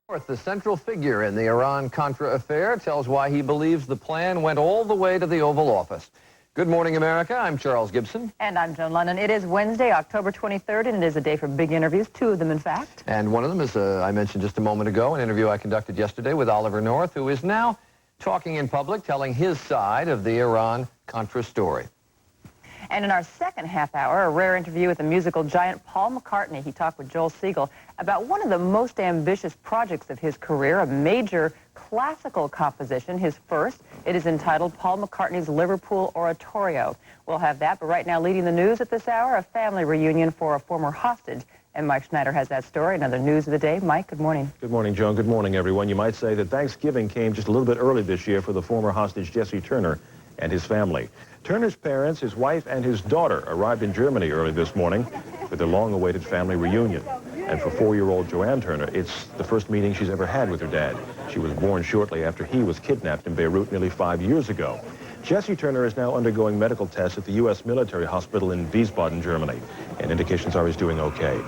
The central figure in the Iran-Contra affair tells why he believes the plan went all the way to the Oval Office. Good morning, America. I'm Charles Gibson. And I'm Joan Lennon. It is Wednesday, October 23rd, and it is a day for big interviews, two of them, in fact. And one of them is, I mentioned just a moment ago, an interview I conducted yesterday with Oliver North, who is now talking in public, telling his side of the Iran-Contra story. And in our second half hour, a rare interview with the musical giant Paul McCartney. He talked with Joel Siegel about one of the most ambitious projects of his career, a major classical composition, his first. It is entitled Paul McCartney's Liverpool Oratorio. We'll have that, but right now leading the news at this hour, a family reunion for a former hostage. And Mike Schneider has that story. Another news of the day. Mike, good morning. Good morning, Joan. Good morning, everyone. You might say that Thanksgiving came just a little bit early this year for the former hostage Jesse Turner and his family. Turner's parents, his wife, and his daughter arrived in Germany early this morning for their long-awaited family reunion. And for 4-year-old Joanne Turner, it's the first meeting she's ever had with her dad. She was born shortly after he was kidnapped in Beirut nearly 5 years ago. Jesse Turner is now undergoing medical tests at the U.S. military hospital in Wiesbaden, Germany, and indications are he's doing okay.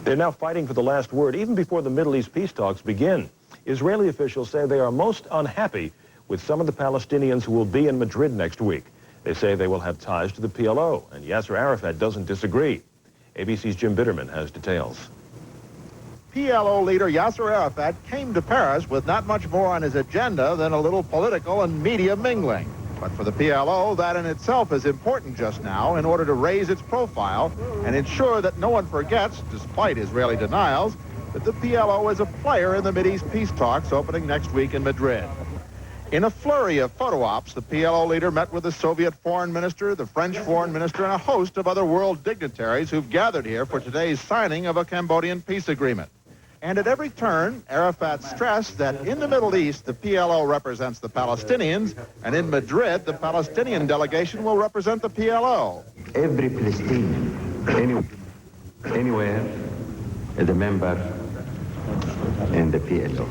They're now fighting for the last word, even before the Middle East peace talks begin. Israeli officials say they are most unhappy with some of the Palestinians who will be in Madrid next week. They say they will have ties to the PLO, and Yasser Arafat doesn't disagree. ABC's Jim Bitterman has details. PLO leader Yasser Arafat came to Paris with not much more on his agenda than a little political and media mingling. But for the PLO, that in itself is important just now in order to raise its profile and ensure that no one forgets, despite Israeli denials, that the PLO is a player in the Mideast peace talks opening next week in Madrid. In a flurry of photo ops, the PLO leader met with the Soviet foreign minister, the French foreign minister, and a host of other world dignitaries who've gathered here for today's signing of a Cambodian peace agreement. And at every turn, Arafat stressed that in the Middle East, the PLO represents the Palestinians, and in Madrid, the Palestinian delegation will represent the PLO. Every Palestinian, anywhere, is a member in the PLO.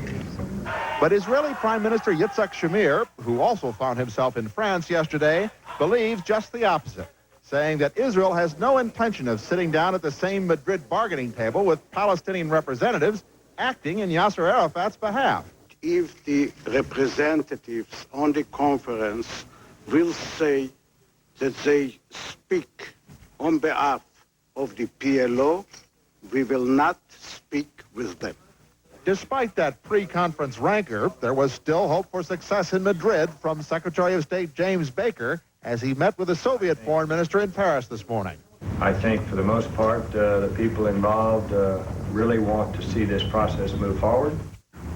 But Israeli Prime Minister Yitzhak Shamir, who also found himself in France yesterday, believes just the opposite, saying that Israel has no intention of sitting down at the same Madrid bargaining table with Palestinian representatives acting in Yasser Arafat's behalf. If the representatives on the conference will say that they speak on behalf of the PLO, we will not speak with them. Despite that pre-conference rancor, there was still hope for success in Madrid from Secretary of State James Baker as he met with the Soviet foreign minister in Paris this morning. I think for the most part, the people involved really want to see this process move forward.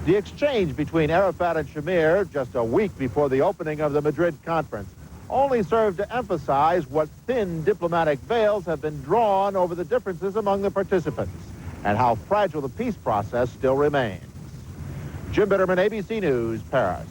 The exchange between Arafat and Shamir just a week before the opening of the Madrid conference only served to emphasize what thin diplomatic veils have been drawn over the differences among the participants and how fragile the peace process still remains. Jim Bitterman, ABC News, Paris.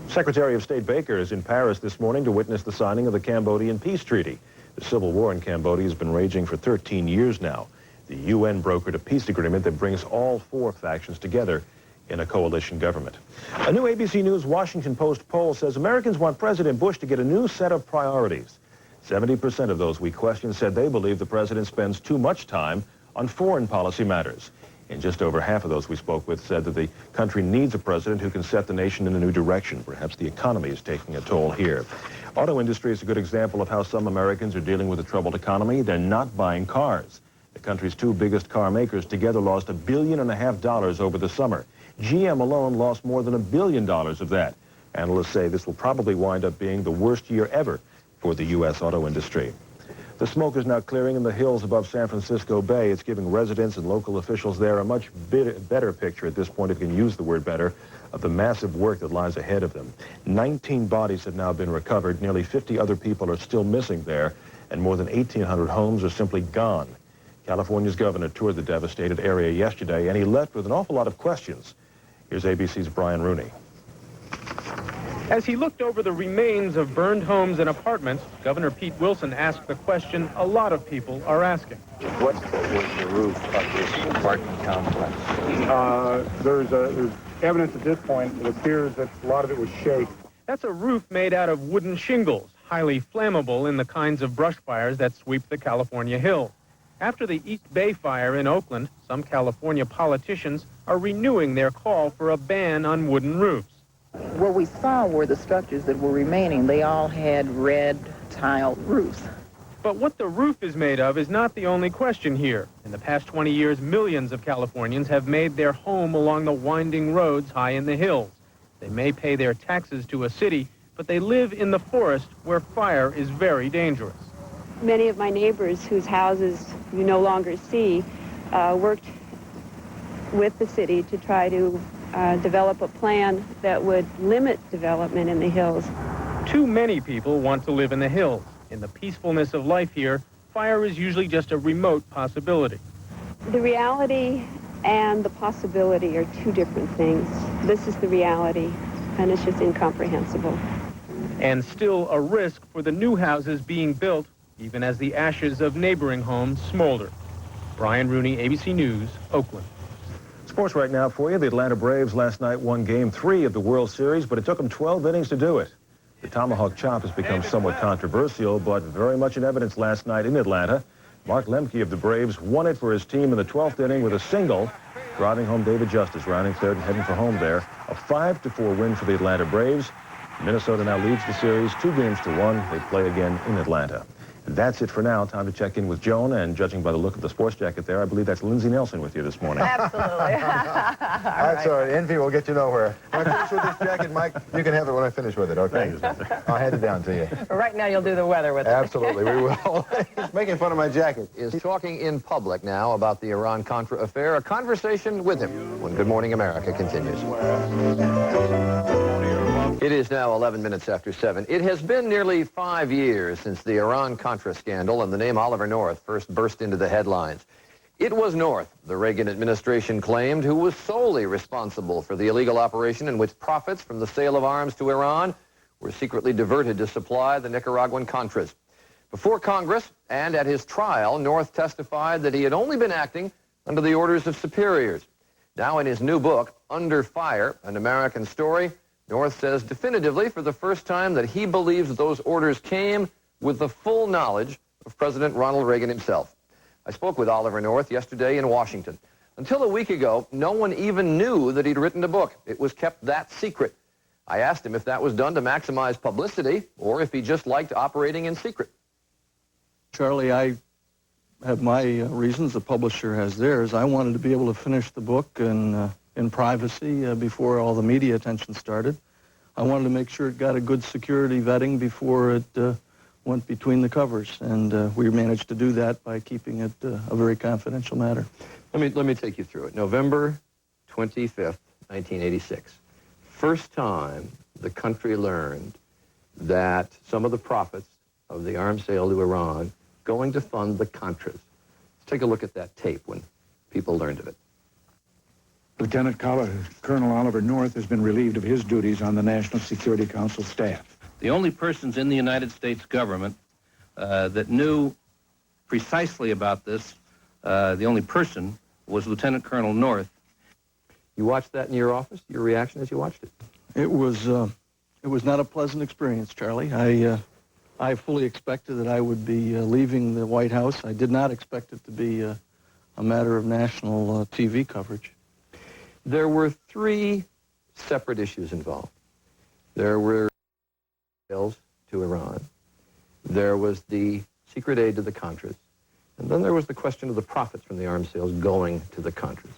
Secretary of State Baker is in Paris this morning to witness the signing of the Cambodian peace treaty. The civil war in Cambodia has been raging for 13 years now. The UN brokered a peace agreement that brings all 4 factions together in a coalition government. A new ABC News Washington Post poll says Americans want President Bush to get a new set of priorities. 70% of those we questioned said they believe the president spends too much time on foreign policy matters. And just over half of those we spoke with said that the country needs a president who can set the nation in a new direction. Perhaps the economy is taking a toll here. Auto industry is a good example of how some Americans are dealing with a troubled economy. They're not buying cars. The country's 2 biggest car makers together lost $1.5 billion over the summer. GM alone lost more than $1 billion of that. Analysts say this will probably wind up being the worst year ever for the U.S. auto industry. The smoke is now clearing in the hills above San Francisco Bay. It's giving residents and local officials there a much better picture at this point, if you can use the word better, of the massive work that lies ahead of them. 19 bodies have now been recovered. Nearly 50 other people are still missing there, and more than 1,800 homes are simply gone. California's governor toured the devastated area yesterday, and he left with an awful lot of questions. Here's ABC's Brian Rooney. As he looked over the remains of burned homes and apartments, Governor Pete Wilson asked the question a lot of people are asking. What was the roof of this apartment complex? There's evidence at this point. It appears that a lot of it was shake. That's a roof made out of wooden shingles, highly flammable in the kinds of brush fires that sweep the California hills. After the East Bay fire in Oakland, some California politicians are renewing their call for a ban on wooden roofs. What we saw were the structures that were remaining. They all had red tiled roofs. But what the roof is made of is not the only question here. In the past 20 years, millions of Californians have made their home along the winding roads high in the hills. They may pay their taxes to a city, but they live in the forest where fire is very dangerous. Many of my neighbors whose houses you no longer see worked with the city to try to develop a plan that would limit development in the hills. Too many people want to live in the hills. In the peacefulness of life here, fire is usually just a remote possibility. The reality and the possibility are two different things. This is the reality, and it's just incomprehensible. And still a risk for the new houses being built, even as the ashes of neighboring homes smolder. Brian Rooney, ABC News, Oakland. Sports right now for you. The Atlanta Braves last night won Game 3 of the World Series, but it took them 12 innings to do it. The tomahawk chop has become somewhat controversial, but very much in evidence last night in Atlanta. Mark Lemke of the Braves won it for his team in the 12th inning with a single, driving home David Justice, rounding third and heading for home there. A 5-4 win for the Atlanta Braves. Minnesota now leads the series 2-1. They play again in Atlanta. That's it for now. Time to check in with Joan, and judging by the look of the sports jacket there, I believe that's Lindsay Nelson with you this morning. Absolutely. That's all right. Envy will get you nowhere. When I finish with this jacket, Mike, you can have it when I finish with it, okay? I'll hand it down to you. Right now you'll do the weather with it. Absolutely, we will. He's making fun of my jacket. Is talking in public now about the Iran-Contra affair. A conversation with him when Good Morning America continues. It is now 11 minutes after 7. It has been nearly 5 years since the Iran-Contra scandal and the name Oliver North first burst into the headlines. It was North, the Reagan administration claimed, who was solely responsible for the illegal operation in which profits from the sale of arms to Iran were secretly diverted to supply the Nicaraguan Contras. Before Congress and at his trial, North testified that he had only been acting under the orders of superiors. Now in his new book, Under Fire, An American Story, North says definitively for the first time that he believes those orders came with the full knowledge of President Ronald Reagan himself. I spoke with Oliver North yesterday in Washington. Until a week ago, no one even knew that he'd written a book. It was kept that secret. I asked him if that was done to maximize publicity or if he just liked operating in secret. Charlie, I have my reasons. The publisher has theirs. I wanted to be able to finish the book in privacy before all the media attention started. I wanted to make sure it got a good security vetting before it went between the covers, and we managed to do that by keeping it a very confidential matter. Let me take you through it. November 25th, 1986. First time the country learned that some of the profits of the arms sale to Iran going to fund the Contras. Let's take a look at that tape when people learned of it. Lieutenant Colonel Oliver North has been relieved of his duties on the National Security Council staff. The only persons in the United States government that knew precisely about this, the only person was Lieutenant Colonel North. You watched that in your office? Your reaction as you watched it? It was not a pleasant experience, Charlie. I fully expected that I would be leaving the White House. I did not expect it to be a matter of national TV coverage. There were 3 separate issues involved. There were sales to Iran. There was the secret aid to the Contras. And then there was the question of the profits from the arms sales going to the Contras.